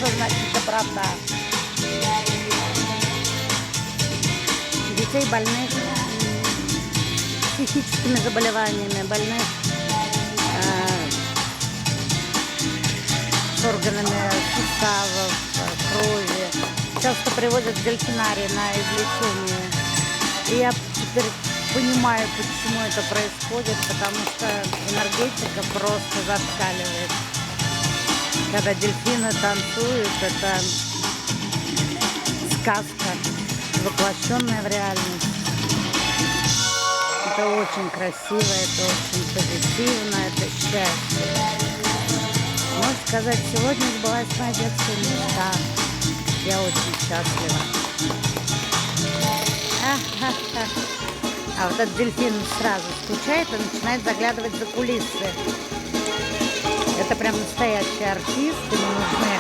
что значит доброта. Детей больных психическими заболеваниями, больных с органами суставов, крови. Часто приводят в дельфинарий на излечение. И я теперь понимаю, почему это происходит, потому что энергетика просто зашкаливает. Когда дельфины танцуют, это сказка, воплощенная в реальность. Это очень красиво, это очень позитивно, это счастье. Можно сказать, сегодня сбылась моя детская мечта. Я очень счастлива. А вот этот дельфин сразу скучает и начинает заглядывать за кулисы. Это прям настоящий артист, ему нужны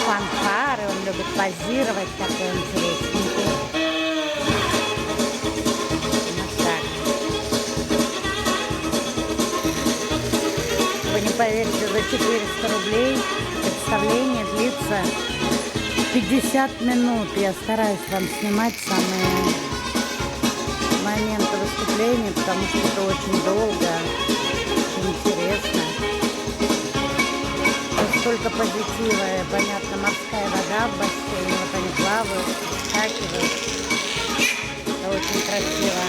фанфары, он любит позировать, такой интересненький. Вот так. Вы не поверите, за 400 рублей представление длится 50 минут. Я стараюсь вам снимать самые моменты выступления, потому что это очень долго, очень интересно. Столько позитива, понятно, морская вода в бассейне, вот они плавают, скакивают. Это очень красиво.